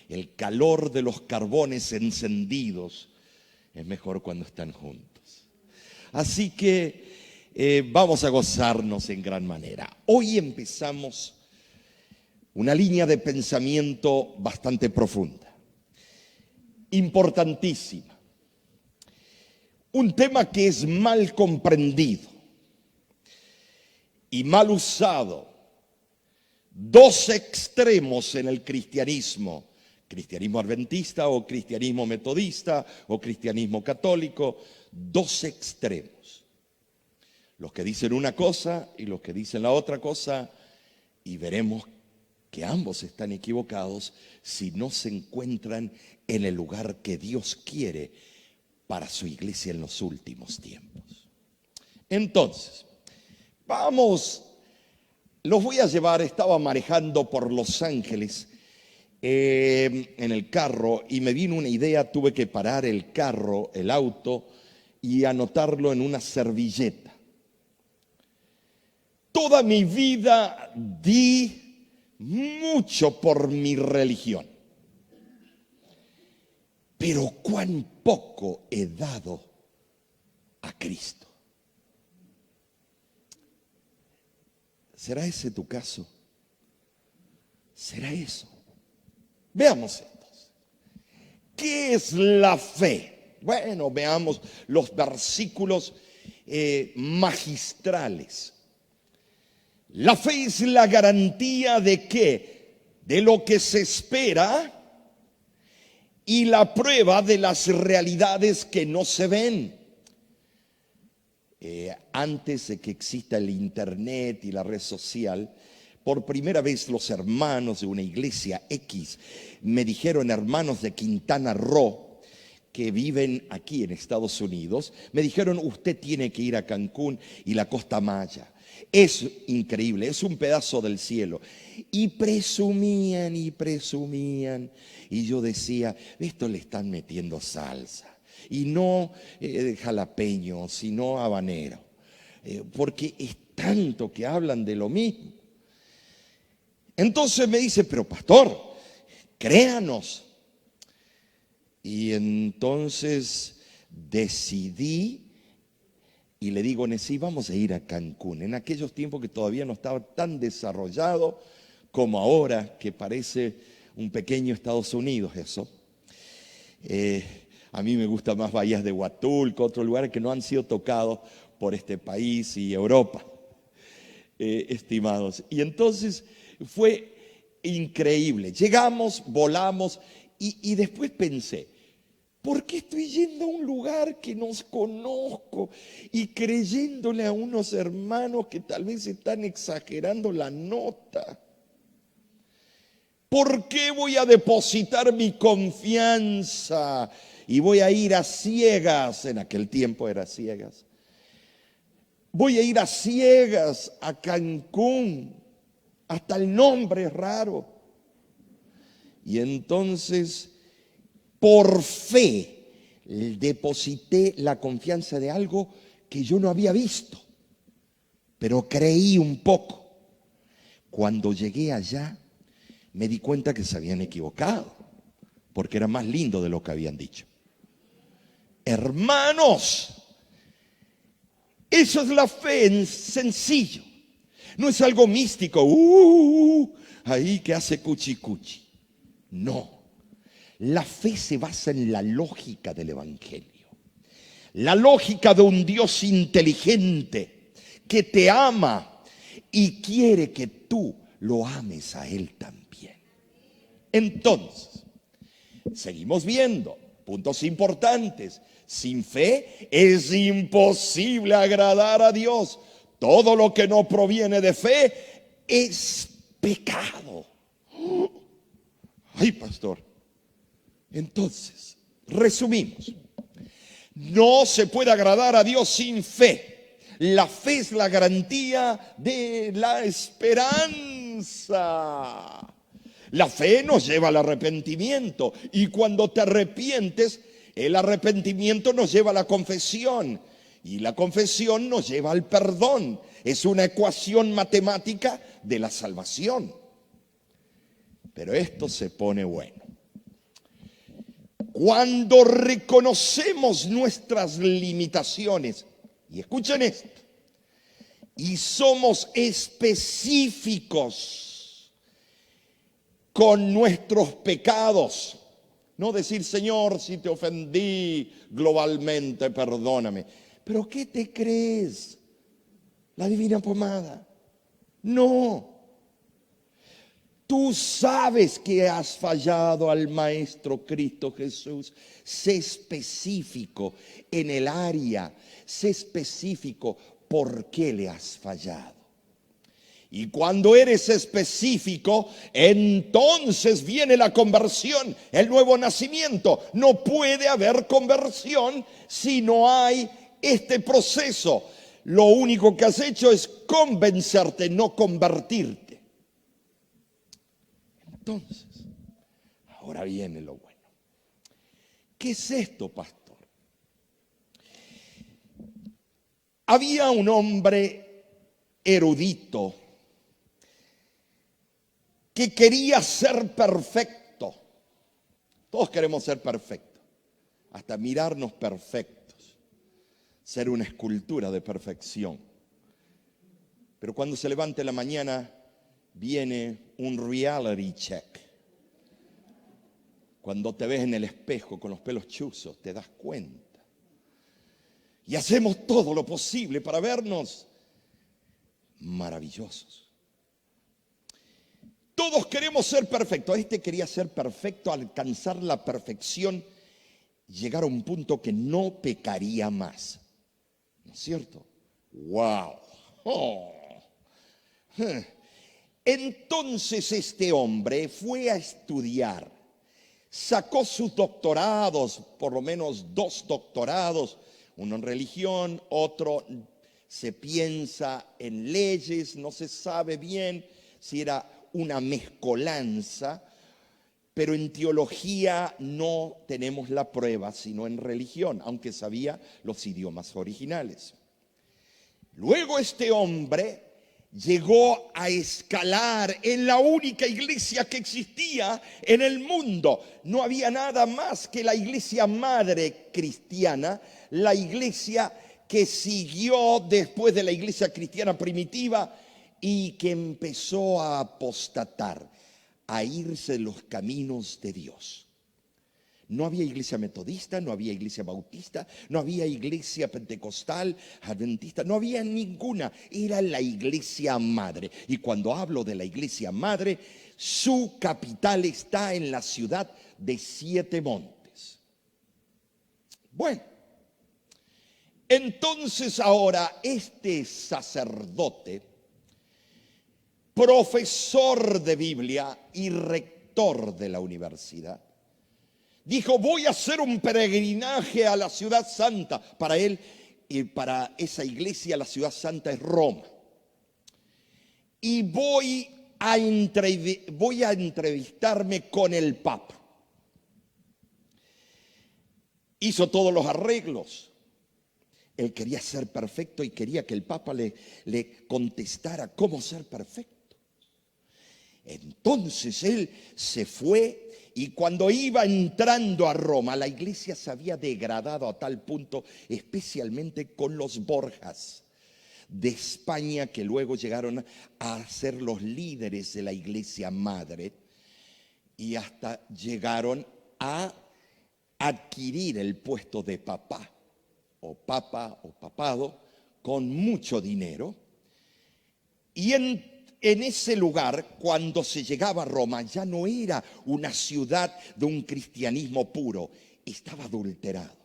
el calor de los carbones encendidos es mejor cuando están juntos. Así que vamos a gozarnos en gran manera. Hoy empezamos una línea de pensamiento bastante profunda, importantísima. Un tema que es mal comprendido y mal usado. Dos extremos en el cristianismo adventista o cristianismo metodista o cristianismo católico, dos extremos. Los que dicen una cosa y los que dicen la otra cosa, y veremos que ambos están equivocados si no se encuentran en el lugar que Dios quiere para su iglesia en los últimos tiempos. Entonces, los voy a llevar. Estaba manejando por Los Ángeles en el carro y me vino una idea. Tuve que parar el carro, el auto, y anotarlo en una servilleta. Toda mi vida di mucho por mi religión, pero cuán poco he dado a Cristo. ¿Será ese tu caso? ¿Será eso? Veamos entonces. ¿Qué es la fe? Bueno, veamos los versículos magistrales. La fe es la garantía ¿de qué? De lo que se espera y la prueba de las realidades que no se ven. Antes de que exista el internet y la red social, por primera vez los hermanos de una iglesia X me dijeron, hermanos de Quintana Roo, que viven aquí en Estados Unidos, me dijeron, usted tiene que ir a Cancún y la Costa Maya. Es increíble, es un pedazo del cielo. Y presumían, y yo decía, esto le están metiendo salsa. Y no jalapeño, sino habanero. Porque es tanto que hablan de lo mismo. Entonces me dice, pero pastor, créanos. Y entonces decidí y le digo, Nesí, vamos a ir a Cancún. En aquellos tiempos que todavía no estaba tan desarrollado como ahora, que parece un pequeño Estados Unidos eso. A mí me gusta más Bahías de Huatulco, otros lugares que no han sido tocados por este país y Europa, estimados. Y entonces fue increíble. Llegamos, volamos y después pensé, ¿por qué estoy yendo a un lugar que no conozco y creyéndole a unos hermanos que tal vez están exagerando la nota? ¿Por qué voy a depositar mi confianza y voy a ir a ciegas? En aquel tiempo era ciegas. Voy a ir a ciegas a Cancún. Hasta el nombre es raro. Y entonces, por fe, deposité la confianza de algo que yo no había visto, pero creí un poco. Cuando llegué allá, me di cuenta que se habían equivocado, porque era más lindo de lo que habían dicho. Hermanos, eso es la fe en sencillo. No es algo místico, ahí que hace cuchi cuchi. No. La fe se basa en la lógica del Evangelio. La lógica de un Dios inteligente que te ama y quiere que tú lo ames a Él también. Entonces, seguimos viendo puntos importantes. Sin fe es imposible agradar a Dios. Todo lo que no proviene de fe es pecado. Ay, pastor. Entonces, resumimos. No se puede agradar a Dios sin fe. La fe es la garantía de la esperanza. La fe nos lleva al arrepentimiento. Y cuando te arrepientes, el arrepentimiento nos lleva a la confesión. Y la confesión nos lleva al perdón. Es una ecuación matemática de la salvación. Pero esto se pone bueno. Cuando reconocemos nuestras limitaciones, y escuchen esto, y somos específicos con nuestros pecados, no decir, Señor, si te ofendí globalmente, perdóname. ¿Pero qué te crees? ¿La divina pomada? No. Tú sabes que has fallado al Maestro Cristo Jesús. Sé específico en el área. Sé específico por qué le has fallado. Y cuando eres específico, entonces viene la conversión, el nuevo nacimiento. No puede haber conversión si no hay este proceso. Lo único que has hecho es convencerte, no convertirte. Entonces, ahora viene lo bueno. ¿Qué es esto, pastor? Había un hombre erudito que quería ser perfecto. Todos queremos ser perfectos, hasta mirarnos perfectos, ser una escultura de perfección. Pero cuando se levanta en la mañana, viene un reality check. Cuando te ves en el espejo con los pelos chuzos, te das cuenta. Y hacemos todo lo posible para vernos maravillosos. Todos queremos ser perfectos. Este quería ser perfecto, alcanzar la perfección, llegar a un punto que no pecaría más. ¿No es cierto? ¡Wow! Oh. Entonces este hombre fue a estudiar, sacó sus doctorados, por lo menos 2 doctorados, uno en religión, otro se piensa en leyes, no se sabe bien si era una mezcolanza, pero en teología no tenemos la prueba, sino en religión, aunque sabía los idiomas originales. Luego este hombre llegó a escalar en la única iglesia que existía en el mundo. No había nada más que la iglesia madre cristiana, la iglesia que siguió después de la iglesia cristiana primitiva y que empezó a apostatar, a irse de los caminos de Dios. No había iglesia metodista, no había iglesia bautista, no había iglesia pentecostal, adventista, no había ninguna. Era la iglesia madre. Y cuando hablo de la iglesia madre, su capital está en la ciudad de 7 montes. Bueno, entonces ahora este sacerdote, profesor de Biblia y rector de la universidad, dijo, voy a hacer un peregrinaje a la ciudad santa. Para él y para esa iglesia la ciudad santa es Roma. Y voy a entrevistarme con el Papa. Hizo todos los arreglos. Él quería ser perfecto y quería que el Papa le contestara cómo ser perfecto. Entonces él se fue. Y cuando iba entrando a Roma, la iglesia se había degradado a tal punto, especialmente con los Borjas de España, que luego llegaron a ser los líderes de la iglesia madre y hasta llegaron a adquirir el puesto de papá o papado con mucho dinero. Y en ese lugar, cuando se llegaba a Roma, ya no era una ciudad de un cristianismo puro, estaba adulterado.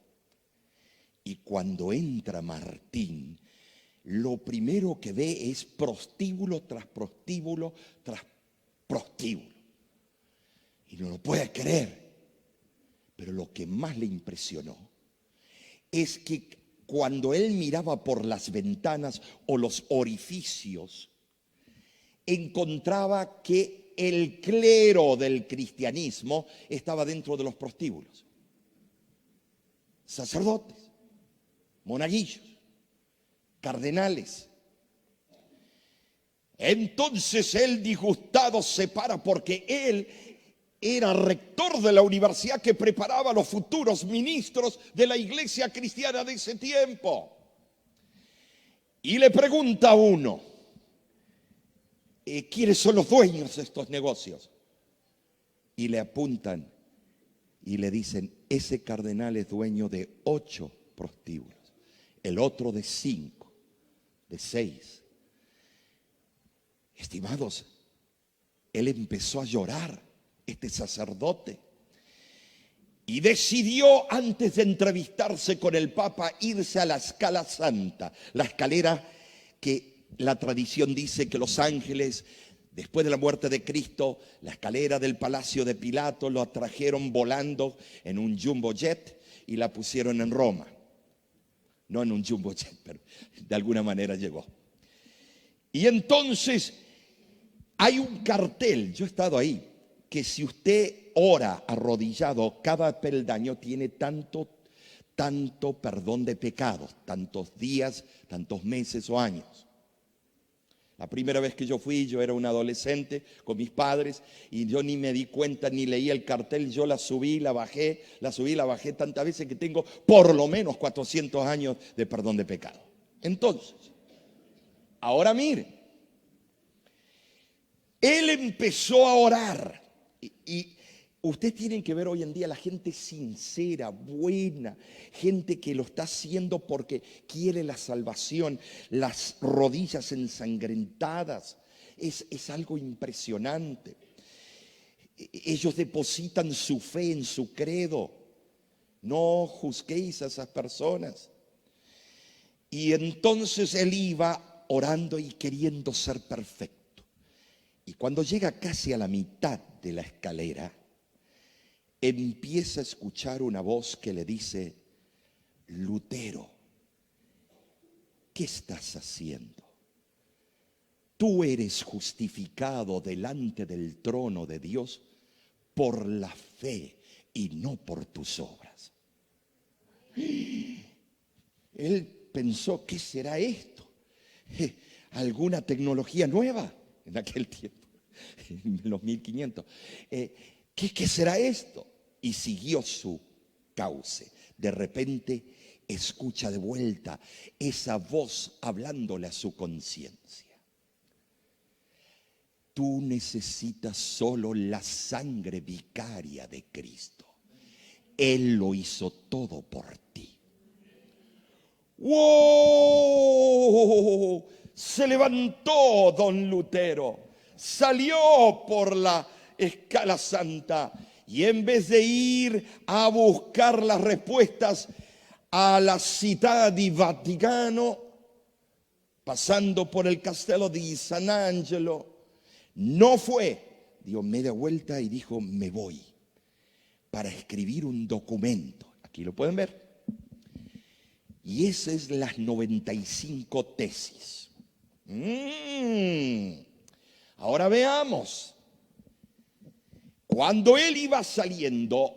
Y cuando entra Martín, lo primero que ve es prostíbulo tras prostíbulo tras prostíbulo. Y no lo puede creer. Pero lo que más le impresionó es que cuando él miraba por las ventanas o los orificios, encontraba que el clero del cristianismo estaba dentro de los prostíbulos. Sacerdotes, monaguillos, cardenales. Entonces él disgustado se para porque él era rector de la universidad que preparaba a los futuros ministros de la iglesia cristiana de ese tiempo. Y le pregunta a uno, ¿quiénes son los dueños de estos negocios? Y le apuntan y le dicen, ese cardenal es dueño de 8 prostíbulos, el otro de 5, de 6. Estimados, él empezó a llorar, este sacerdote, y decidió, antes de entrevistarse con el Papa, irse a la Scala Santa, la escalera que la tradición dice que los ángeles, después de la muerte de Cristo, la escalera del palacio de Pilato, lo trajeron volando en un jumbo jet y la pusieron en Roma. No en un jumbo jet, pero de alguna manera llegó. Y entonces hay un cartel, yo he estado ahí, que si usted ora arrodillado, cada peldaño tiene tanto perdón de pecados, tantos días, tantos meses o años. La primera vez que yo fui, yo era un adolescente con mis padres y yo ni me di cuenta, ni leí el cartel, yo la subí, la bajé tantas veces que tengo por lo menos 400 años de perdón de pecado. Entonces, ahora mire, él empezó a orar y ustedes tienen que ver hoy en día la gente sincera, buena, gente que lo está haciendo porque quiere la salvación, las rodillas ensangrentadas. Es algo impresionante. Ellos depositan su fe en su credo. No juzguéis a esas personas. Y entonces él iba orando y queriendo ser perfecto. Y cuando llega casi a la mitad de la escalera, empieza a escuchar una voz que le dice, Lutero, ¿qué estás haciendo? Tú eres justificado delante del trono de Dios por la fe y no por tus obras. Él pensó, ¿qué será esto? ¿Alguna tecnología nueva en aquel tiempo? En los 1500. ¿Qué será esto? Y siguió su cauce. De repente escucha de vuelta esa voz hablándole a su conciencia. Tú necesitas solo la sangre vicaria de Cristo. Él lo hizo todo por ti. ¡Wow! Se levantó don Lutero, salió por la Scala Santa y en vez de ir a buscar las respuestas a la Città di Vaticano, pasando por el Castello di San Angelo, no fue, dio media vuelta y dijo, me voy para escribir un documento. Aquí lo pueden ver. Y esa es las 95 tesis. Ahora veamos. Cuando él iba saliendo,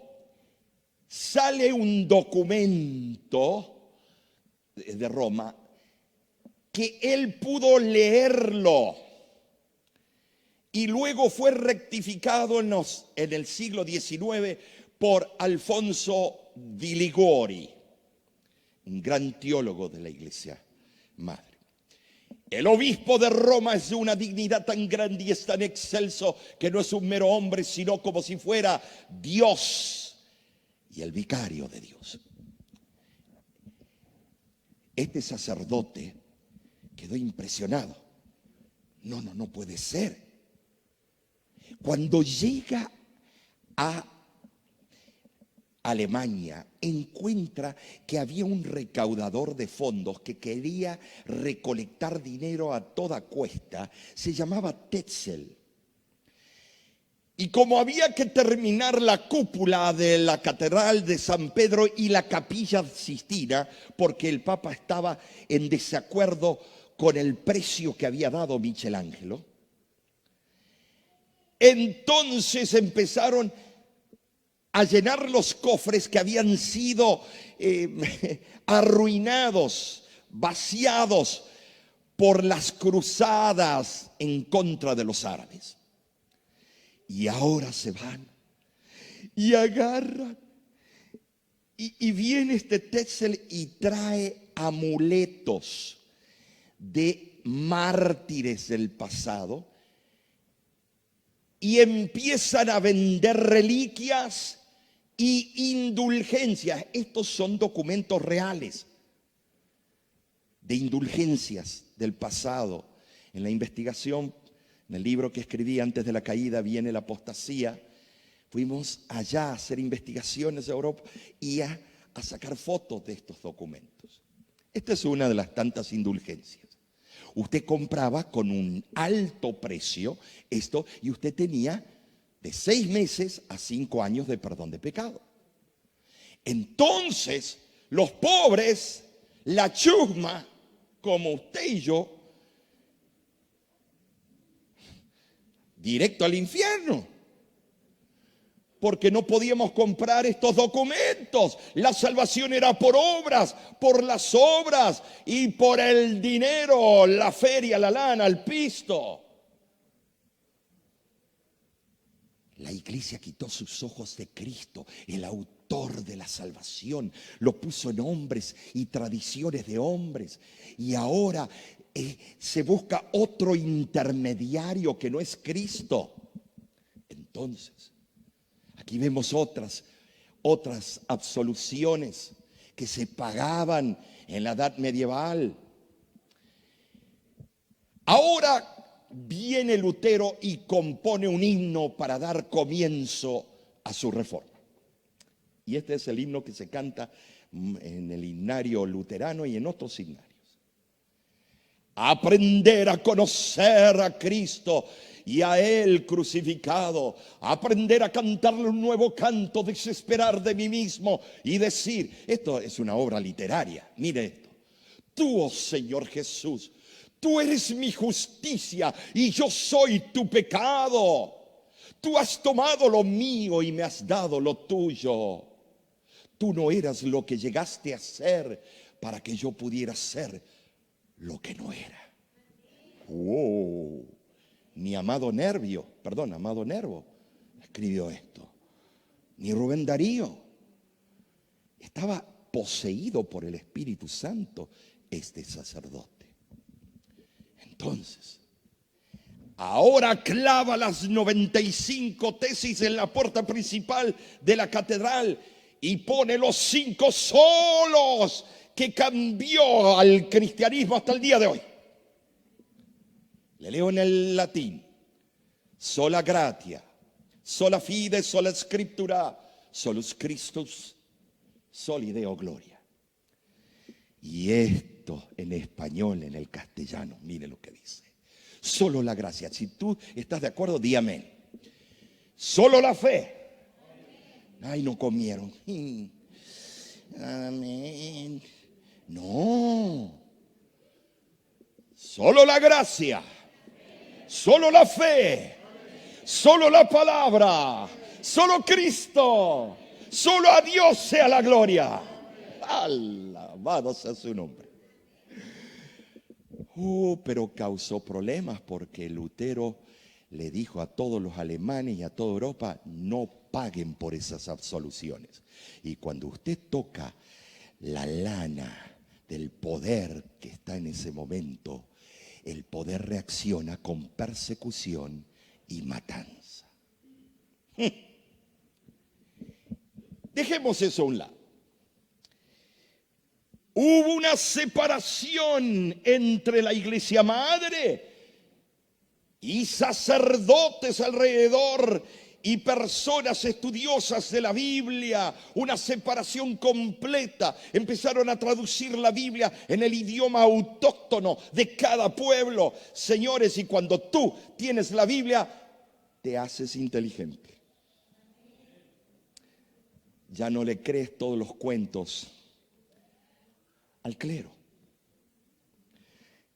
sale un documento de Roma que él pudo leerlo y luego fue rectificado en el siglo XIX por Alfonso di Liguori, un gran teólogo de la Iglesia Madre. El obispo de Roma es de una dignidad tan grande y es tan excelso que no es un mero hombre, sino como si fuera Dios y el vicario de Dios. Este sacerdote quedó impresionado. No puede ser. Cuando llega a Alemania, encuentra que había un recaudador de fondos que quería recolectar dinero a toda cuesta. Se llamaba Tetzel. Y como había que terminar la cúpula de la Catedral de San Pedro y la Capilla Sistina, porque el Papa estaba en desacuerdo con el precio que había dado Michelangelo, entonces empezaron a llenar los cofres que habían sido arruinados, vaciados por las cruzadas en contra de los árabes. Y ahora se van Y agarra. Y viene este Tetzel y trae amuletos de mártires del pasado. Y empiezan a vender reliquias y indulgencias. Estos son documentos reales de indulgencias del pasado. En la investigación, en el libro que escribí antes de la caída, viene la apostasía. Fuimos allá a hacer investigaciones de Europa y a sacar fotos de estos documentos. Esta es una de las tantas indulgencias. Usted compraba con un alto precio esto y usted tenía de 6 meses a 5 años de perdón de pecado. Entonces, los pobres, la chusma, como usted y yo, directo al infierno. Porque no podíamos comprar estos documentos. La salvación era por obras, por las obras y por el dinero, la feria, la lana, el pisto. La iglesia quitó sus ojos de Cristo, el autor de la salvación. Lo puso en hombres y tradiciones de hombres. Y ahora se busca otro intermediario que no es Cristo. Entonces, aquí vemos otras absoluciones que se pagaban en la edad medieval. Ahora viene Lutero y compone un himno para dar comienzo a su reforma. Y este es el himno que se canta en el himnario luterano y en otros himnarios. Aprender a conocer a Cristo y a Él crucificado, aprender a cantarle un nuevo canto, desesperar de mí mismo y decir, esto es una obra literaria, mire esto, tú, oh Señor Jesús, tú eres mi justicia y yo soy tu pecado, tú has tomado lo mío y me has dado lo tuyo, tú no eras lo que llegaste a ser para que yo pudiera ser lo que no era. ¡Wow! Ni Amado Nervo escribió esto. Ni Rubén Darío. Estaba poseído por el Espíritu Santo este sacerdote. Entonces, ahora clava las 95 tesis en la puerta principal de la catedral y pone los 5 solos que cambió al cristianismo hasta el día de hoy. Le leo en el latín: sola gratia, sola fide, sola scriptura, solus Christus, soli Deo gloria. Y esto en español, en el castellano, mire lo que dice. Solo la gracia. Si tú estás de acuerdo, di amén. Solo la fe. Ay, no comieron. Amén. No. Solo la gracia. Solo la fe, solo la palabra, solo Cristo, solo a Dios sea la gloria. Alabado sea su nombre. Pero causó problemas porque Lutero le dijo a todos los alemanes y a toda Europa: no paguen por esas absoluciones. Y cuando usted toca la lana del poder que está en ese momento, el poder reacciona con persecución y matanza. Dejemos eso a un lado. Hubo una separación entre la iglesia madre y sacerdotes alrededor y personas estudiosas de la Biblia, una separación completa. Empezaron a traducir la Biblia en el idioma autóctono de cada pueblo. Señores, y cuando tú tienes la Biblia, te haces inteligente. Ya no le crees todos los cuentos al clero.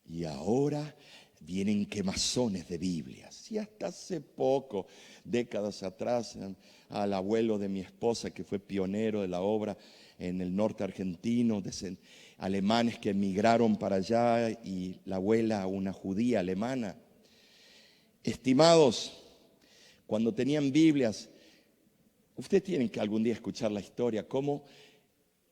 Y ahora vienen quemazones de Biblias. Y hasta hace poco, décadas atrás, al abuelo de mi esposa, que fue pionero de la obra en el norte argentino, alemanes que emigraron para allá, y la abuela, una judía alemana. Estimados, cuando tenían Biblias, Ustedes tienen que algún día escuchar la historia, cómo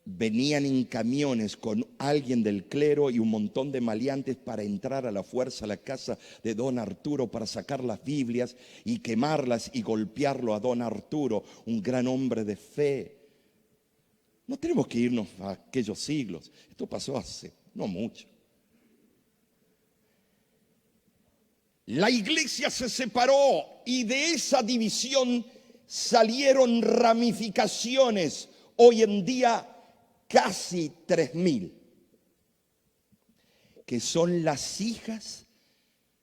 venían en camiones con alguien del clero y un montón de maleantes para entrar a la fuerza a la casa de don Arturo para sacar las Biblias y quemarlas y golpearlo a don Arturo, un gran hombre de fe. No tenemos que irnos a aquellos siglos. Esto pasó hace no mucho. La iglesia se separó y de esa división salieron ramificaciones. Hoy en día casi 3.000, que son las hijas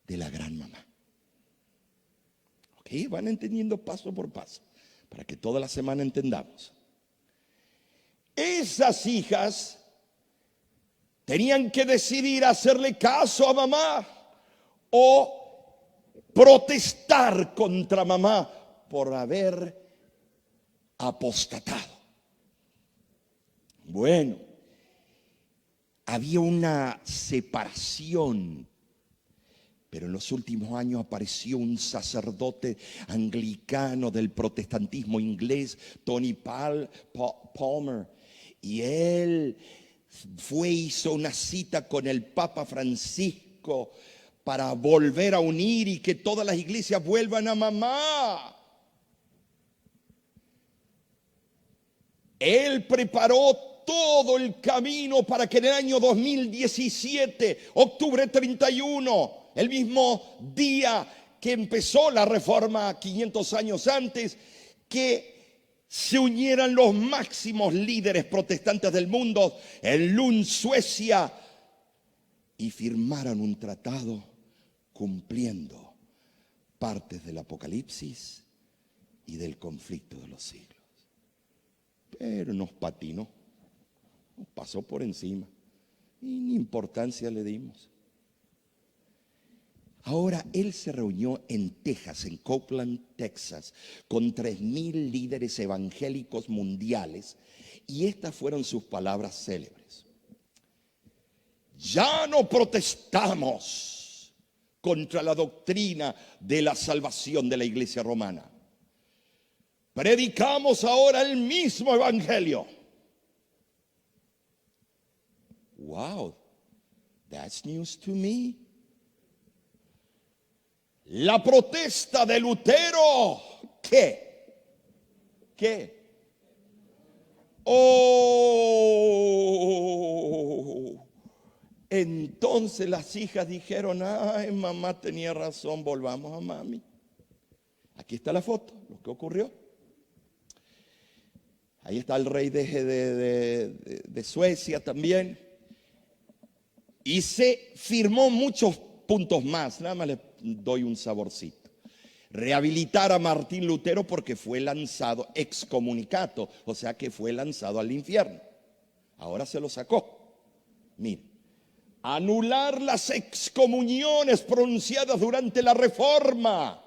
de la gran mamá. ¿Ok? Van entendiendo paso por paso, para que toda la semana entendamos. Esas hijas tenían que decidir hacerle caso a mamá o protestar contra mamá por haber apostatado. Bueno, había una separación, pero en los últimos años apareció un sacerdote anglicano del protestantismo inglés, Tony Palmer, y él hizo una cita con el Papa Francisco para volver a unir y que todas las iglesias vuelvan a mamá. Él preparó todo el camino para que en el año 2017, octubre 31, el mismo día que empezó la reforma 500 años antes, que se unieran los máximos líderes protestantes del mundo en Lund, Suecia, y firmaran un tratado cumpliendo partes del Apocalipsis y del conflicto de los siglos. Pero nos patinó, nos pasó por encima y ni importancia le dimos. Ahora él se reunió en Texas, en Copeland, Texas, con 3.000 líderes evangélicos mundiales, y estas fueron sus palabras célebres. Ya no protestamos contra la doctrina de la salvación de la iglesia romana. Predicamos ahora el mismo evangelio. Wow, that's news to me. La protesta de Lutero, ¿qué? Oh, entonces las hijas dijeron, ay, mamá tenía razón, volvamos a mami. Aquí está la foto, lo que ocurrió. Ahí está el rey de Suecia también. Y se firmó muchos puntos más, nada más les doy un saborcito. Rehabilitar a Martín Lutero porque fue lanzado excommunicato, o sea que fue lanzado al infierno. Ahora se lo sacó. Miren, anular las excomuniones pronunciadas durante la Reforma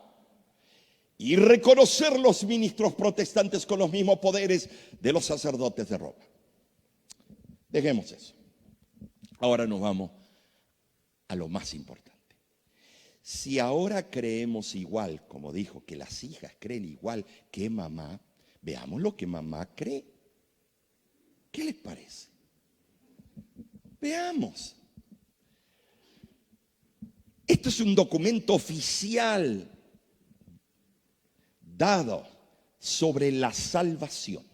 y reconocer los ministros protestantes con los mismos poderes de los sacerdotes de Roma. Dejemos eso. Ahora nos vamos a lo más importante. Si ahora creemos igual, como dijo, que las hijas creen igual que mamá, veamos lo que mamá cree. ¿Qué les parece? Veamos. Esto es un documento oficial dado sobre la salvación.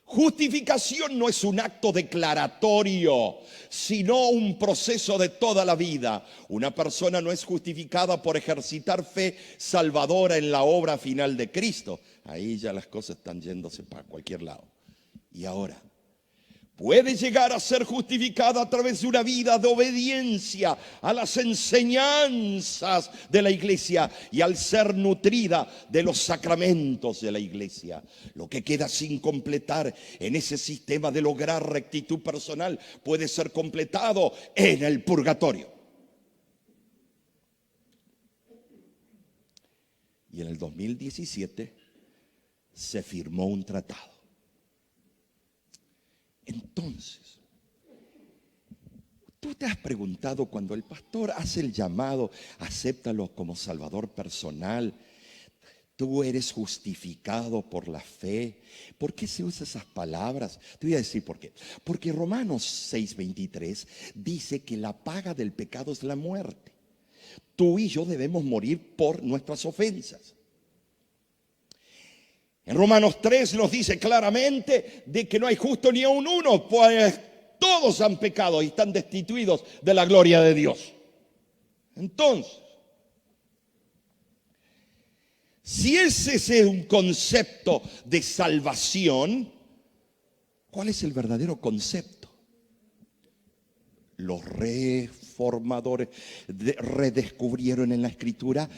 Justificación no es un acto declaratorio, sino un proceso de toda la vida. Una persona no es justificada por ejercitar fe salvadora en la obra final de Cristo. Ahí ya las cosas están yéndose para cualquier lado. Y ahora, puede llegar a ser justificada a través de una vida de obediencia a las enseñanzas de la iglesia y al ser nutrida de los sacramentos de la iglesia. Lo que queda sin completar en ese sistema de lograr rectitud personal puede ser completado en el purgatorio. Y en el 2017 se firmó un tratado. Entonces, tú te has preguntado, cuando el pastor hace el llamado, acéptalo como salvador personal, Tú eres justificado por la fe. ¿Por qué se usan esas palabras? Te voy a decir por qué. Porque Romanos 6:23 dice que la paga del pecado es la muerte. Tú y yo debemos morir por nuestras ofensas. En Romanos 3 nos dice claramente de que no hay justo ni aun uno, pues todos han pecado y están destituidos de la gloria de Dios. Entonces, si ese es un concepto de salvación, ¿cuál es el verdadero concepto? Los reformadores redescubrieron en la Escritura,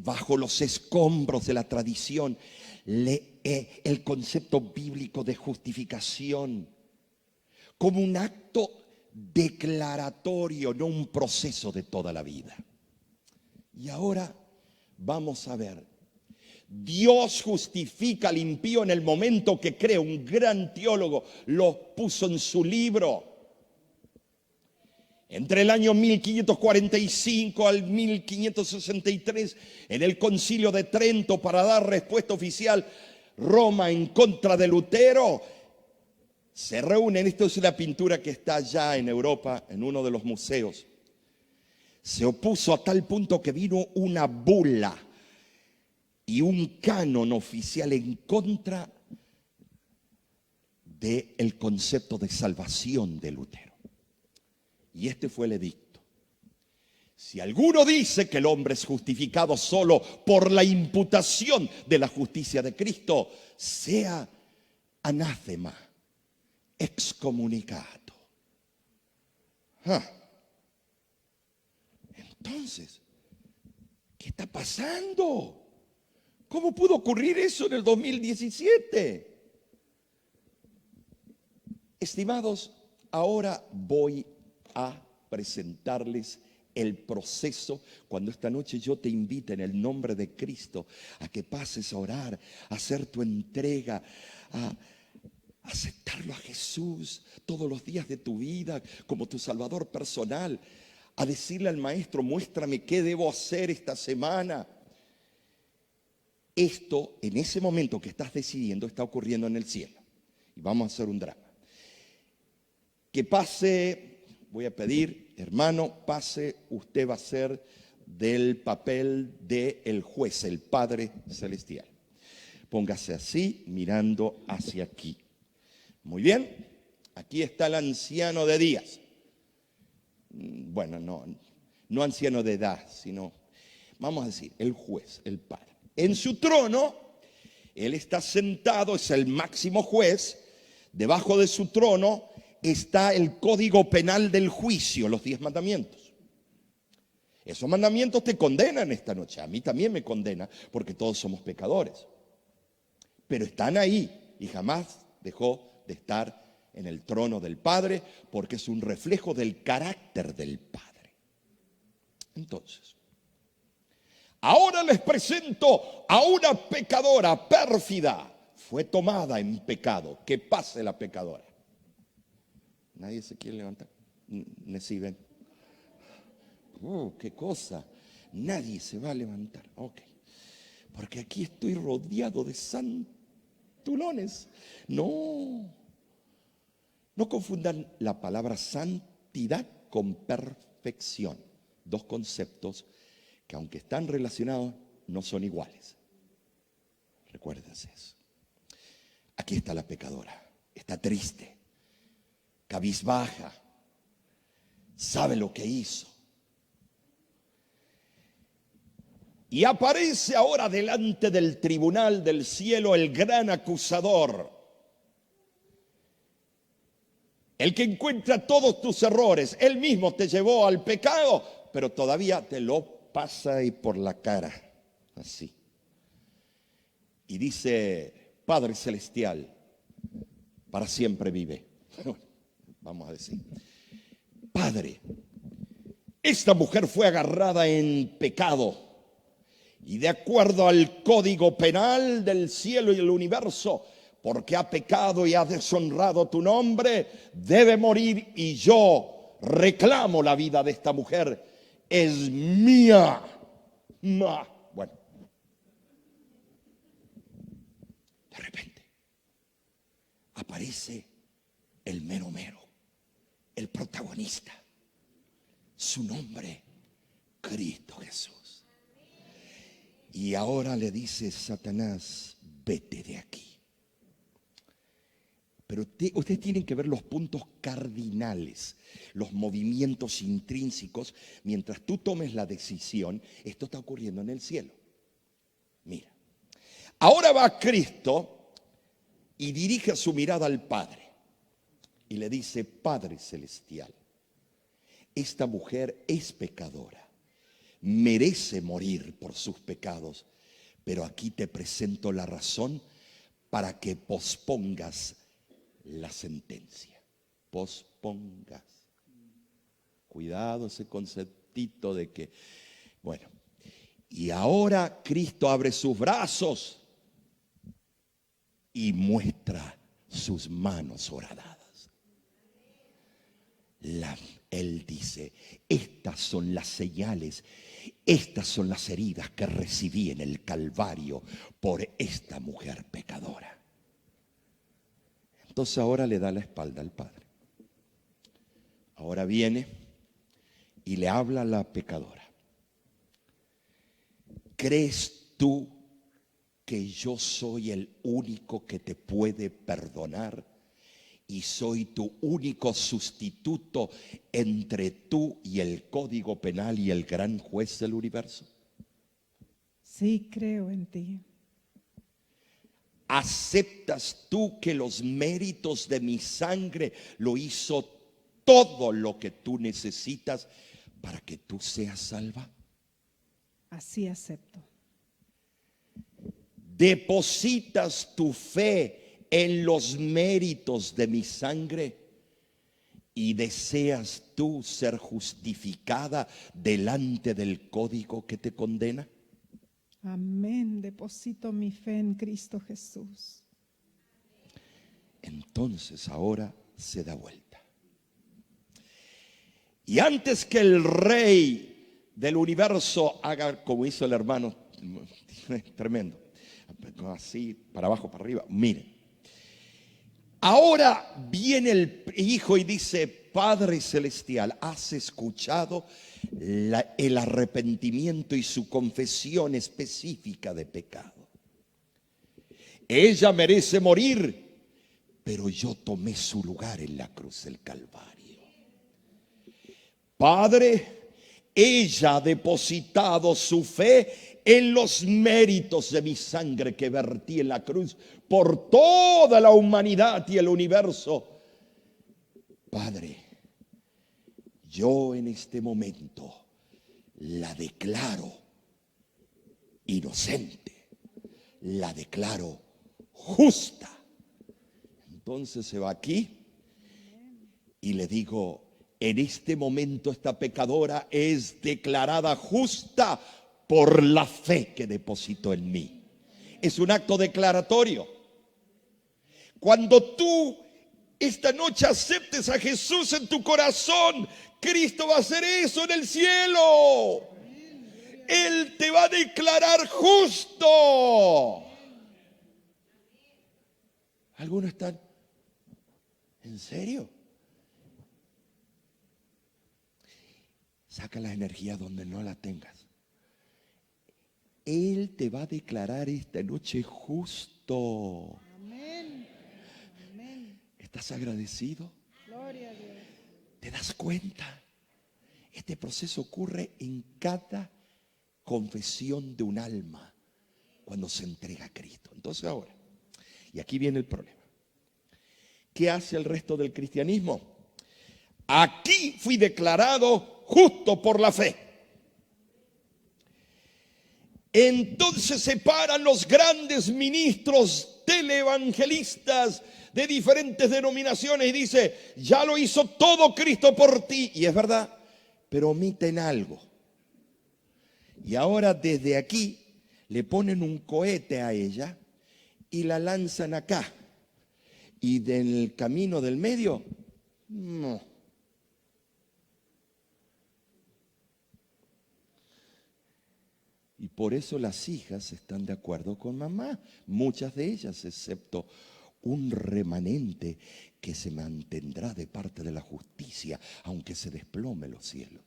bajo los escombros de la tradición, el concepto bíblico de justificación como un acto declaratorio, no un proceso de toda la vida. Y ahora vamos a ver. Dios justifica al impío en el momento que cree. Un gran teólogo lo puso en su libro. Entre el año 1545 al 1563, en el Concilio de Trento, para dar respuesta oficial, Roma en contra de Lutero, se reúnen. Esto es una pintura que está allá en Europa, en uno de los museos. Se opuso a tal punto que vino una bula y un canon oficial en contra del concepto de salvación de Lutero. Y este fue el edicto. Si alguno dice que el hombre es justificado solo por la imputación de la justicia de Cristo, sea anátema, excomunicado. Entonces, ¿qué está pasando? ¿Cómo pudo ocurrir eso en el 2017? Estimados, ahora voy a presentarles el proceso cuando esta noche yo te invite en el nombre de Cristo a que pases a orar, a hacer tu entrega, a aceptarlo a Jesús todos los días de tu vida como tu Salvador personal, a decirle al Maestro, muéstrame qué debo hacer esta semana. Esto, en ese momento que estás decidiendo, está ocurriendo en el cielo. Y vamos a hacer un drama. Que pase, voy a pedir, hermano, pase, usted va a ser del papel del juez, el Padre Celestial. Póngase así, mirando hacia aquí. Muy bien, aquí está el anciano de días. Bueno, no anciano de edad, sino, vamos a decir, el juez, el Padre. En su trono, él está sentado, es el máximo juez. Debajo de su trono está el código penal del juicio, los 10 mandamientos. Esos mandamientos te condenan esta noche. A mí también me condena, porque todos somos pecadores. Pero están ahí y jamás dejó de estar en el trono del Padre, porque es un reflejo del carácter del Padre. Entonces, ahora les presento a una pecadora pérfida. Fue tomada en pecado. Que pase la pecadora. ¿Nadie se quiere levantar? Neciben. Qué cosa. Nadie se va a levantar. Ok. Porque aquí estoy rodeado de santulones. No confundan la palabra santidad con perfección. Dos conceptos que, aunque están relacionados, no son iguales. Recuérdense eso. Aquí está la pecadora. Está triste, cabizbaja, sabe lo que hizo. Y aparece ahora delante del tribunal del cielo el gran acusador. El que encuentra todos tus errores. Él mismo te llevó al pecado, pero todavía te lo pasa ahí por la cara. Así. Y dice, Padre Celestial, para siempre vive. Vamos a decir, Padre, esta mujer fue agarrada en pecado. Y de acuerdo al código penal del cielo y el universo, porque ha pecado y ha deshonrado tu nombre, debe morir, y yo reclamo la vida de esta mujer. Es mía. Bueno. De repente aparece el mero mero, el protagonista. Su nombre, Cristo Jesús. Y ahora le dice Satanás, vete de aquí. Pero ustedes tienen que ver los puntos cardinales, los movimientos intrínsecos. Mientras tú tomes la decisión, esto está ocurriendo en el cielo. Mira, ahora va Cristo y dirige su mirada al Padre y le dice, Padre Celestial, esta mujer es pecadora, merece morir por sus pecados, pero aquí te presento la razón para que pospongas la sentencia. Pospongas. Cuidado ese conceptito de que, bueno, y ahora Cristo abre sus brazos y muestra sus manos horadadas. Él dice, estas son las señales, estas son las heridas que recibí en el Calvario por esta mujer pecadora. Entonces ahora le da la espalda al Padre. Ahora viene y le habla a la pecadora. ¿Crees tú que yo soy el único que te puede perdonar y soy tu único sustituto entre tú y el Código Penal y el gran juez del universo? Sí, creo en ti. ¿Aceptas tú que los méritos de mi sangre lo hizo todo lo que tú necesitas para que tú seas salva? Así acepto. ¿Depositas tu fe en los méritos de mi sangre y deseas tú ser justificada delante del código que te condena? Amén. Deposito mi fe en Cristo Jesús. Entonces ahora se da vuelta. Y antes que el rey del universo haga como hizo el hermano, tremendo, así para abajo, para arriba, miren. Ahora viene el hijo y dice, Padre Celestial, has escuchado el arrepentimiento y su confesión específica de pecado. Ella merece morir, pero yo tomé su lugar en la cruz del Calvario. Padre, ella ha depositado su fe en los méritos de mi sangre que vertí en la cruz por toda la humanidad y el universo. Padre, yo en este momento la declaro inocente, la declaro justa. Entonces se va aquí y le digo, en este momento esta pecadora es declarada justa por la fe que depositó en mí. Es un acto declaratorio. Cuando tú esta noche aceptes a Jesús en tu corazón, Cristo va a hacer eso en el cielo. Él te va a declarar justo. Algunos están, ¿en serio? Saca la energía donde no la tengas. Él te va a declarar esta noche justo. Amén. Amén. ¿Estás agradecido? Gloria a Dios. ¿Te das cuenta? Este proceso ocurre en cada confesión de un alma cuando se entrega a Cristo. Entonces ahora, y aquí viene el problema. ¿Qué hace el resto del cristianismo? Aquí fui declarado justo por la fe. Entonces se paran los grandes ministros televangelistas de diferentes denominaciones y dice, ya lo hizo todo Cristo por ti. Y es verdad, pero omiten algo. Y ahora desde aquí le ponen un cohete a ella y la lanzan acá. Y del camino del medio, no. Y por eso las hijas están de acuerdo con mamá, muchas de ellas, excepto un remanente que se mantendrá de parte de la justicia, aunque se desplome los cielos.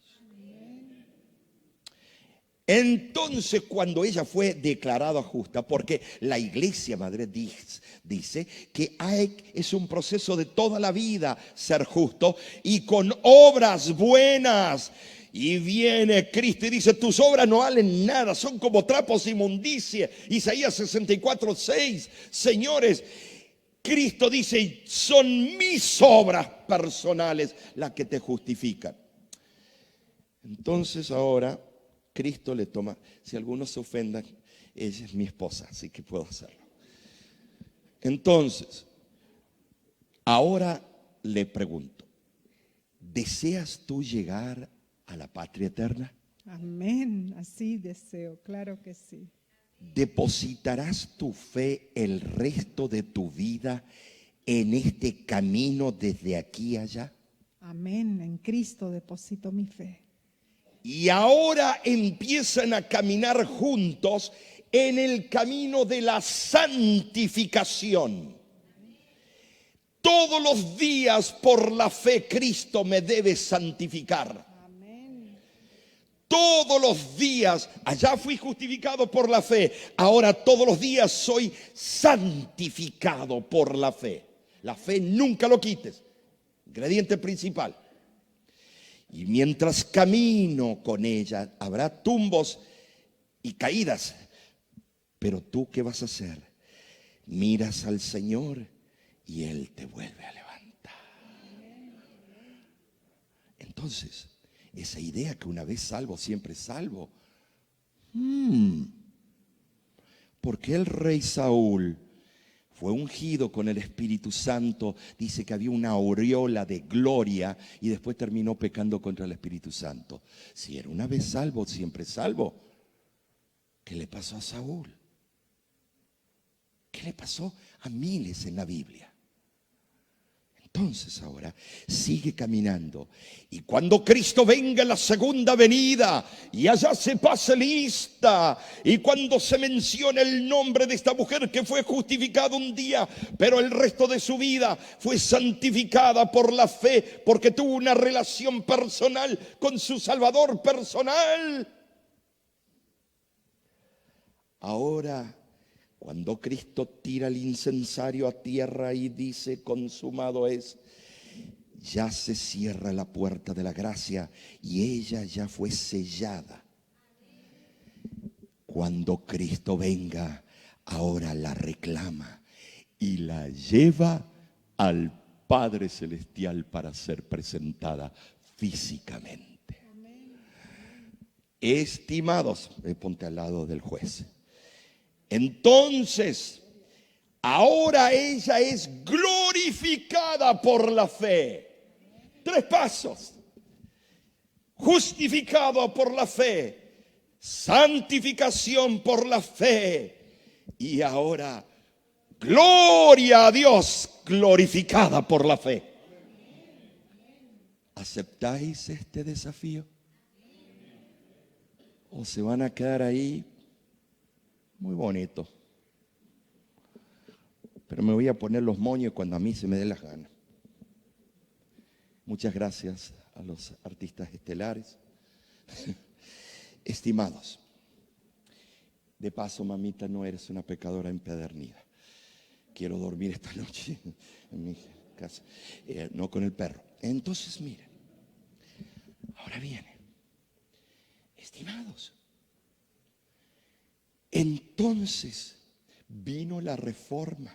Entonces, cuando ella fue declarada justa, porque la iglesia madre dice que es un proceso de toda la vida ser justo y con obras buenas. Y viene Cristo y dice: tus obras no valen nada, son como trapos de inmundicia. Isaías 64:6. Señores, Cristo dice: son mis obras personales las que te justifican. Entonces ahora Cristo le toma, si algunos se ofendan, ella es mi esposa, así que puedo hacerlo. Entonces, ahora le pregunto: ¿deseas tú llegar a la patria eterna? Amén. Así deseo, claro que sí. ¿Depositarás tu fe el resto de tu vida en este camino desde aquí a allá? Amén. En Cristo deposito mi fe. Y ahora empiezan a caminar juntos en el camino de la santificación. Todos los días por la fe Cristo me debe santificar. Amén. Todos los días, allá fui justificado por la fe, ahora todos los días soy santificado por la fe. La fe nunca lo quites, ingrediente principal. Y mientras camino con ella, habrá tumbos y caídas. Pero tú, ¿qué vas a hacer? Miras al Señor y Él te vuelve a levantar. Entonces, esa idea que una vez salvo, siempre salvo. Porque el rey Saúl fue ungido con el Espíritu Santo, dice que había una aureola de gloria y después terminó pecando contra el Espíritu Santo. Si era una vez salvo, siempre salvo. ¿Qué le pasó a Saúl? ¿Qué le pasó a miles en la Biblia? Entonces ahora sigue caminando. Y cuando Cristo venga en la segunda venida y allá se pase lista, y cuando se mencione el nombre de esta mujer que fue justificada un día, pero el resto de su vida fue santificada por la fe, porque tuvo una relación personal con su Salvador personal. Ahora, cuando Cristo tira el incensario a tierra y dice: consumado es, ya se cierra la puerta de la gracia y ella ya fue sellada. Cuando Cristo venga, ahora la reclama y la lleva al Padre Celestial para ser presentada físicamente. Estimados, ponte al lado del juez. Entonces, ahora ella es glorificada por la fe. 3 pasos. Justificado por la fe, santificación por la fe y ahora gloria a Dios, glorificada por la fe. ¿Aceptáis este desafío? ¿O se van a quedar ahí? Muy bonito, pero me voy a poner los moños cuando a mí se me dé la gana. Muchas gracias a los artistas estelares. Estimados, de paso, mamita, no eres una pecadora empedernida. Quiero dormir esta noche en mi casa, no con el perro. Entonces, miren, ahora viene, estimados. Entonces vino la reforma.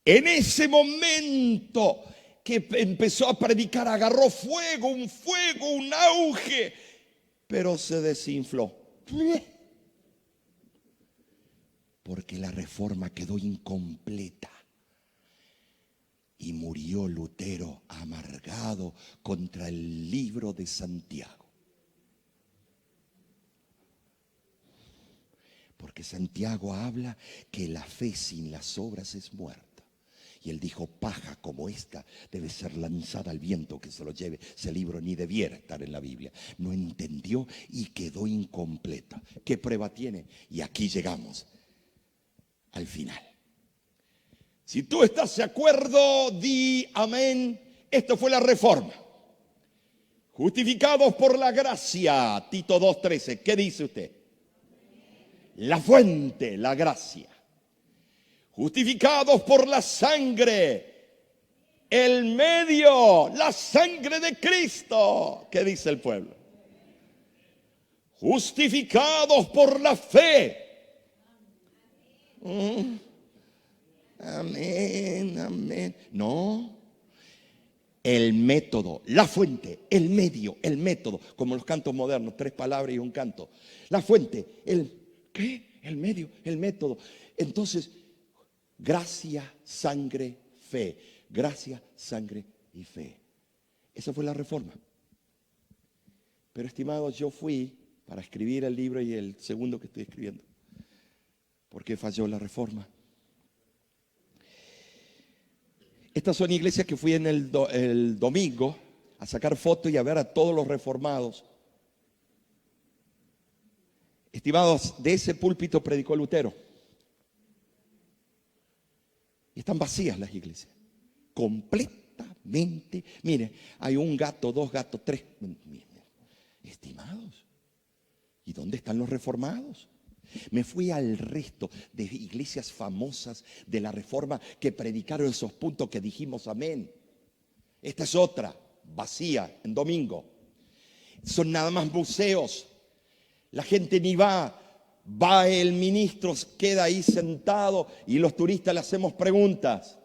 En ese momento que empezó a predicar, agarró fuego, un auge, pero se desinfló. Porque la reforma quedó incompleta. Y murió Lutero amargado contra el libro de Santiago. Porque Santiago habla que la fe sin las obras es muerta. Y él dijo, paja como esta debe ser lanzada al viento que se lo lleve. Ese libro ni debiera estar en la Biblia. No entendió y quedó incompleta. ¿Qué prueba tiene? Y aquí llegamos al final. Si tú estás de acuerdo, di amén. Esto fue la reforma. Justificados por la gracia, Tito 2:13. ¿Qué dice usted? La fuente, la gracia. Justificados por la sangre, el medio, la sangre de Cristo. ¿Qué dice el pueblo? Justificados por la fe. Amén, amén. No. El método, la fuente, el medio, el método, como los cantos modernos, 3 palabras y un canto. La fuente, ¿qué? El medio, el método. Entonces, gracia, sangre, fe. Gracia, sangre y fe. Esa fue la reforma. Pero estimados, yo fui para escribir el libro y el segundo que estoy escribiendo. ¿Por qué falló la reforma? Estas son iglesias que fui en el domingo a sacar fotos y a ver a todos los reformados. Estimados, de ese púlpito predicó Lutero. Y están vacías las iglesias. Completamente. Mire, hay un gato, 2 gatos, 3. Estimados, ¿y dónde están los reformados? Me fui al resto de iglesias famosas de la Reforma que predicaron esos puntos que dijimos amén. Esta es otra, vacía, en domingo. Son nada más museos. La gente ni va el ministro, queda ahí sentado y los turistas le hacemos preguntas.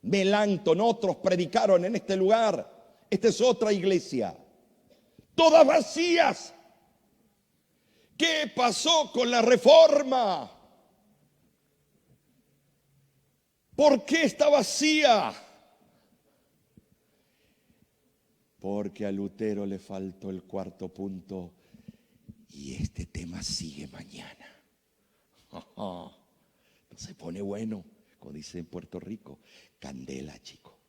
Melanchthon, otros predicaron en este lugar. Esta es otra iglesia. Todas vacías. ¿Qué pasó con la reforma? ¿Por qué está vacía? Porque a Lutero le faltó el 4 punto y este tema sigue mañana. No se pone bueno, como dice en Puerto Rico, candela, chico.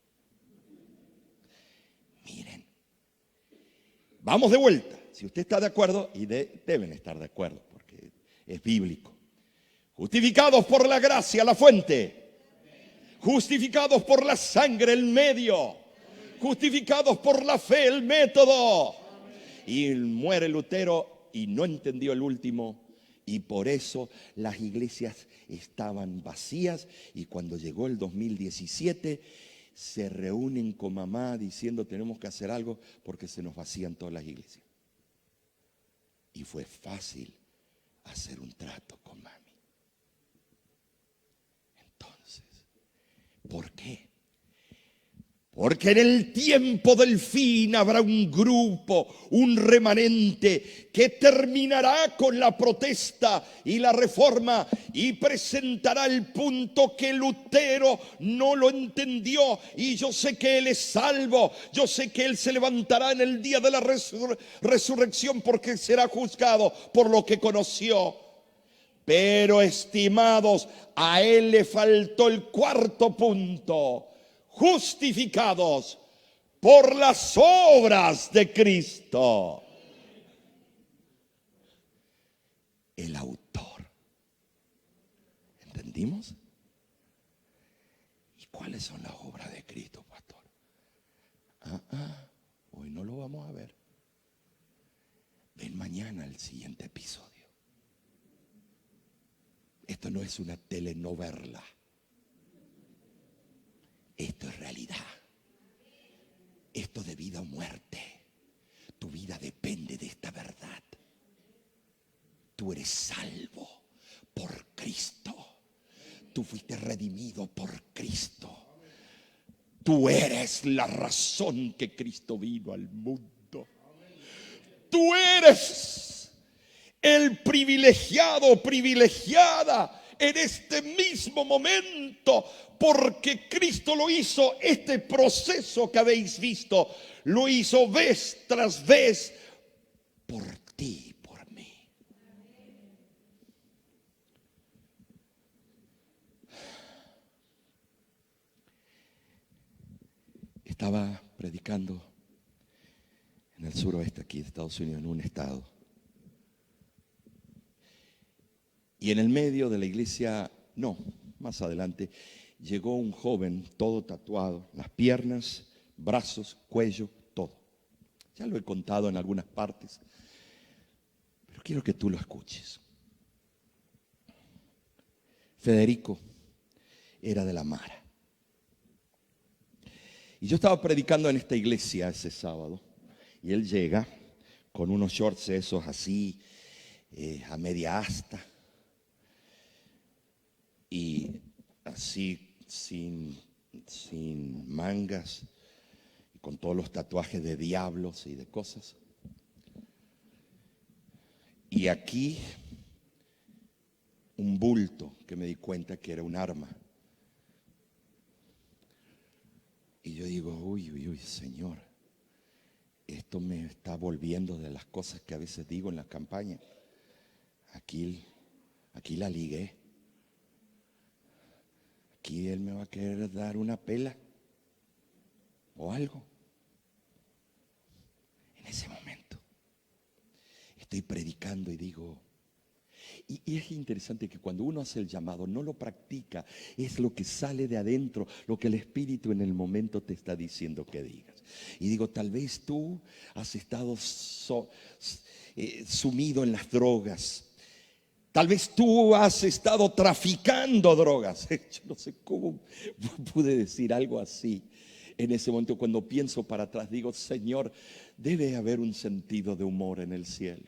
Miren, vamos de vuelta. Si usted está de acuerdo, y deben estar de acuerdo, porque es bíblico. Justificados por la gracia, la fuente. Justificados por la sangre, el medio. Justificados por la fe, el método. Y muere Lutero y no entendió el último. Y por eso las iglesias estaban vacías. Y cuando llegó el 2017, se reúnen con mamá diciendo tenemos que hacer algo porque se nos vacían todas las iglesias. Y fue fácil hacer un trato con mami. Entonces, ¿por qué? Porque en el tiempo del fin habrá un grupo, un remanente que terminará con la protesta y la reforma y presentará el punto que Lutero no lo entendió. Y yo sé que él es salvo, yo sé que él se levantará en el día de la resurrección porque será juzgado por lo que conoció. Pero estimados, a él le faltó el 4 punto. Justificados por las obras de Cristo. El autor. ¿Entendimos? ¿Y cuáles son las obras de Cristo, pastor? Hoy no lo vamos a ver. Ven mañana el siguiente episodio. Esto no es una telenovela. Esto es realidad. Esto de vida o muerte. Tu vida depende de esta verdad. Tú eres salvo por Cristo. Tú fuiste redimido por Cristo. Tú eres la razón que Cristo vino al mundo. Tú eres el privilegiado, privilegiada en este mismo momento, porque Cristo lo hizo. Este proceso que habéis visto lo hizo vez tras vez por ti, por mí. Estaba predicando en el suroeste aquí de Estados Unidos, en un estado. Y en el medio de la iglesia, no, más adelante, llegó un joven todo tatuado, las piernas, brazos, cuello, todo. Ya lo he contado en algunas partes, pero quiero que tú lo escuches. Federico era de la Mara. Y yo estaba predicando en esta iglesia ese sábado, y él llega con unos shorts esos así, a media asta, y así sin mangas, y con todos los tatuajes de diablos y de cosas. Y aquí un bulto que me di cuenta que era un arma. Y yo digo, uy, Señor, esto me está volviendo de las cosas que a veces digo en la campaña. Aquí la ligué. Aquí Él me va a querer dar una pela o algo. En ese momento estoy predicando y digo, y es interesante que cuando uno hace el llamado, no lo practica, es lo que sale de adentro, lo que el Espíritu en el momento te está diciendo que digas. Y digo, tal vez tú has estado sumido en las drogas. Tal vez tú has estado traficando drogas. Yo no sé cómo pude decir algo así. En ese momento, cuando pienso para atrás, digo, Señor, debe haber un sentido de humor en el cielo.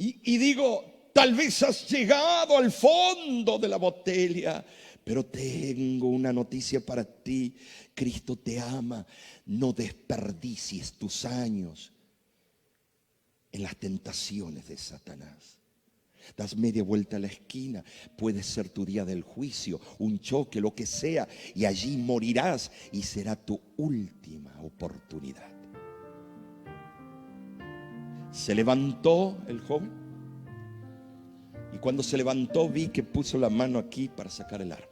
Y digo, tal vez has llegado al fondo de la botella, pero tengo una noticia para ti. Cristo te ama. No desperdicies tus años en las tentaciones de Satanás. Das media vuelta a la esquina, puede ser tu día del juicio, un choque, lo que sea, y allí morirás y será tu última oportunidad. Se levantó el joven, y cuando se levantó vi que puso la mano aquí para sacar el arma.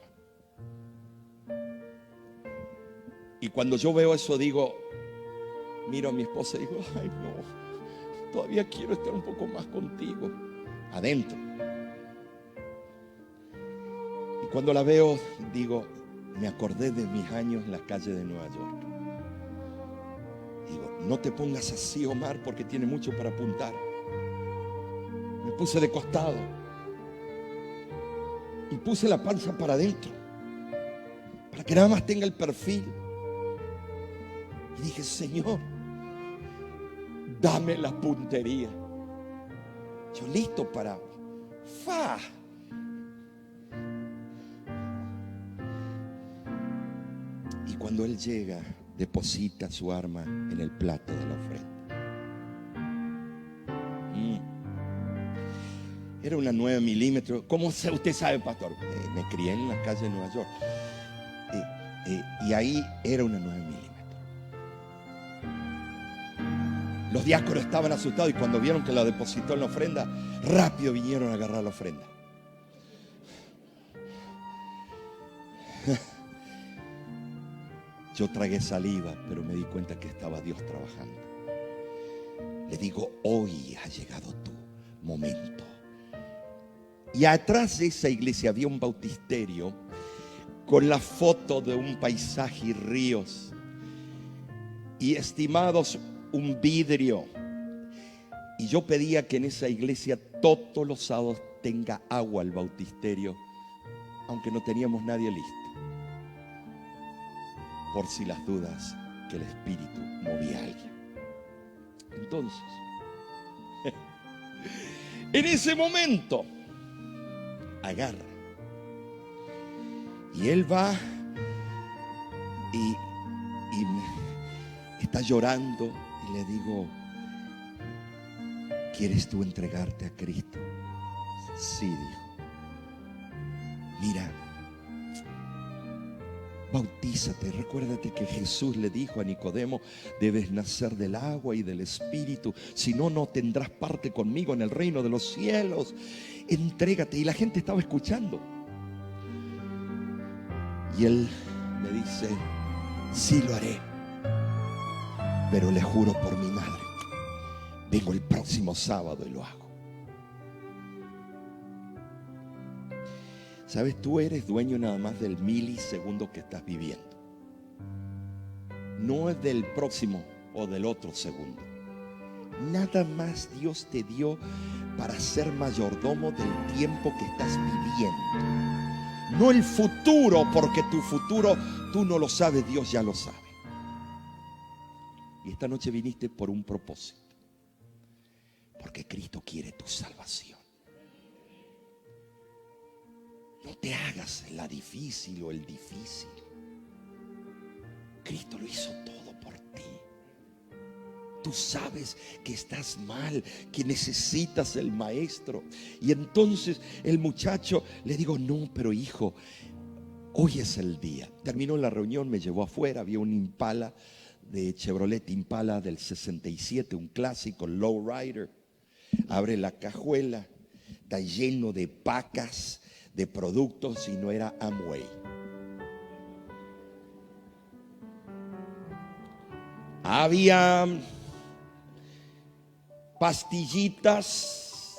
Y cuando yo veo eso digo, miro a mi esposa y digo, ay no, todavía quiero estar un poco más contigo, adentro. Y cuando la veo digo, me acordé de mis años en las calles de Nueva York. Digo, no te pongas así, Omar, porque tiene mucho para apuntar. Me puse de costado y puse la panza para adentro, para que nada más tenga el perfil. Y dije, Señor, dame la puntería. Yo listo para ¡fa! Y cuando él llega, deposita su arma en el plato de la ofrenda. Era una 9 milímetros. ¿Cómo usted sabe, pastor? Me crié en la calle de Nueva York. Y ahí era una 9 milímetros. Los diáconos estaban asustados y cuando vieron que la depositó en la ofrenda, rápido vinieron a agarrar la ofrenda. Yo tragué saliva, pero me di cuenta que estaba Dios trabajando. Le digo, hoy ha llegado tu momento. Y atrás de esa iglesia había un bautisterio con la foto de un paisaje y ríos. Y estimados, un vidrio. Y yo pedía que en esa iglesia todos los sábados tenga agua al bautisterio, aunque no teníamos nadie listo. Por si las dudas que el Espíritu movía a alguien. Entonces, en ese momento, agarra. Y él va y está llorando y le digo, ¿quieres tú entregarte a Cristo? Sí, dijo. Mira, bautízate. Recuérdate que Jesús le dijo a Nicodemo, debes nacer del agua y del Espíritu, si no, no tendrás parte conmigo en el reino de los cielos. Entrégate. Y la gente estaba escuchando. Y él me dice, sí lo haré, pero le juro por mi madre, vengo el próximo sábado y lo hago. ¿Sabes? Tú eres dueño nada más del milisegundo que estás viviendo. No es del próximo o del otro segundo. Nada más Dios te dio para ser mayordomo del tiempo que estás viviendo. No el futuro, porque tu futuro tú no lo sabes, Dios ya lo sabe. Y esta noche viniste por un propósito. Porque Cristo quiere tu salvación. No te hagas la difícil o el difícil. Cristo lo hizo todo por ti. Tú sabes que estás mal, que necesitas el maestro. Y entonces el muchacho le digo, no, pero hijo, hoy es el día. Terminó la reunión, me llevó afuera, había un Impala de Chevrolet Impala del 67, un clásico, lowrider. Abre la cajuela, está lleno de pacas, de productos, y no era Amway. Había pastillitas,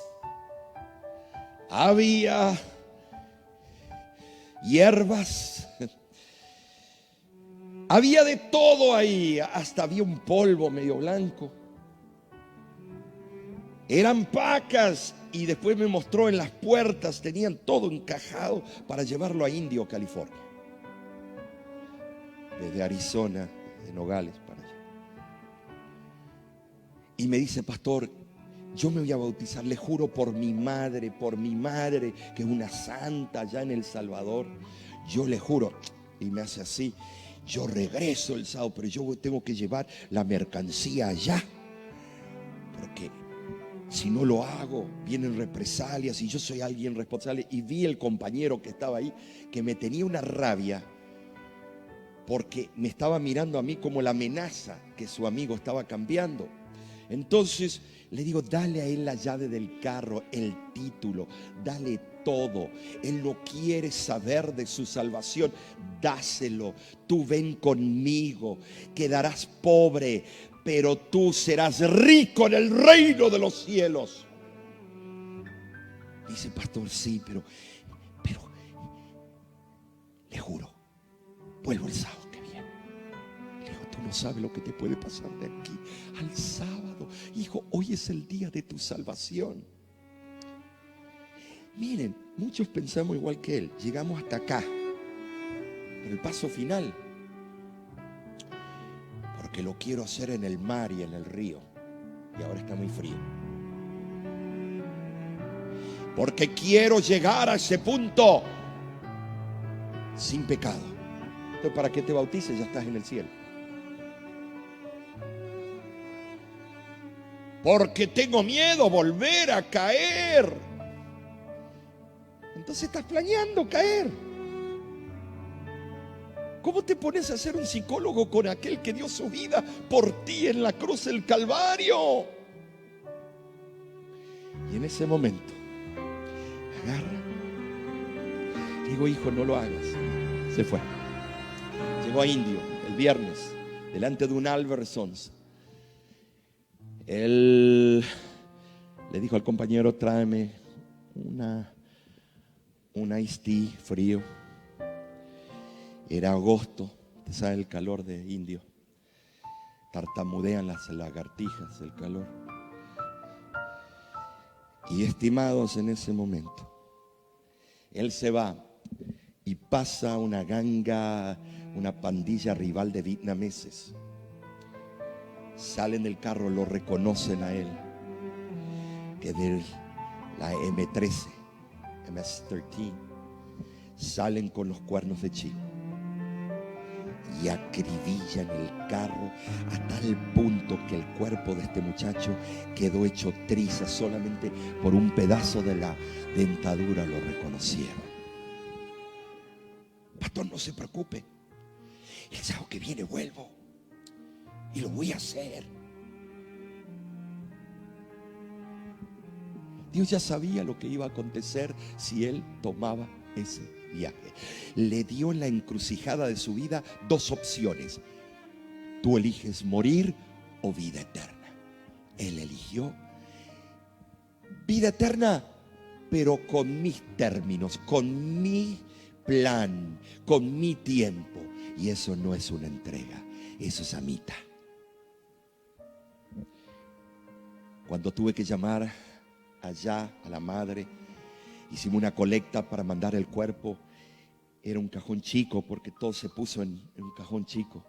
había hierbas, había de todo ahí, hasta había un polvo medio blanco. Eran pacas, y después me mostró en las puertas, tenían todo encajado para llevarlo a Indio, California. Desde Arizona, de Nogales para allá. Y me dice, pastor, yo me voy a bautizar, le juro por mi madre, que es una santa allá en El Salvador. Yo le juro, y me hace así, yo regreso el sábado, pero yo tengo que llevar la mercancía allá, porque si no lo hago, vienen represalias y yo soy alguien responsable. Y vi el compañero que estaba ahí, que me tenía una rabia, porque me estaba mirando a mí como la amenaza que su amigo estaba cambiando. Entonces le digo, dale a él la llave del carro, el título, dale todo. Él no quiere saber de su salvación, dáselo. Tú ven conmigo, quedarás pobre, pero tú serás rico en el reino de los cielos. Dice, pastor, sí, pero le juro, vuelvo el sábado que viene. Le digo, tú no sabes lo que te puede pasar de aquí al sábado. Hijo, hoy es el día de tu salvación. Miren, muchos pensamos igual que él. Llegamos hasta acá, pero el paso final, porque lo quiero hacer en el mar y en el río, y ahora está muy frío. Porque quiero llegar a ese punto sin pecado. Entonces, ¿para qué te bautices? Ya estás en el cielo. Porque tengo miedo volver a caer. Entonces estás planeando caer. ¿Cómo te pones a ser un psicólogo con aquel que dio su vida por ti en la cruz del Calvario? Y en ese momento agarra, digo, hijo, no lo hagas. Se fue. Llegó a Indio el viernes, delante de un Albertsons. Él le dijo al compañero, tráeme un iced tea frío. Era agosto, te sabe el calor de Indio. Tartamudean las lagartijas, el calor. Y estimados, en ese momento, él se va y pasa una ganga, una pandilla rival de vietnameses. Salen del carro, lo reconocen a él, que de la M13, MS-13, salen con los cuernos de chivo y acribillan el carro a tal punto que el cuerpo de este muchacho quedó hecho trizas. Solamente por un pedazo de la dentadura lo reconocieron. Pastor, no se preocupe, el sábado que viene vuelvo y lo voy a hacer. Dios ya sabía lo que iba a acontecer si él tomaba ese viaje. Le dio en la encrucijada de su vida dos opciones. Tú eliges morir o vida eterna. Él eligió vida eterna, pero con mis términos, con mi plan, con mi tiempo. Y eso no es una entrega, eso es amita. Cuando tuve que llamar allá a la madre, hicimos una colecta para mandar el cuerpo. Era un cajón chico, porque todo se puso en un cajón chico.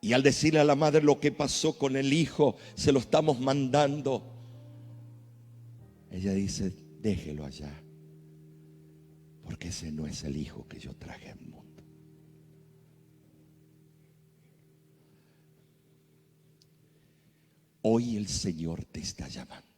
Y al decirle a la madre lo que pasó con el hijo, se lo estamos mandando, ella dice: déjelo allá, porque ese no es el hijo que yo traje al mundo. Hoy el Señor te está llamando.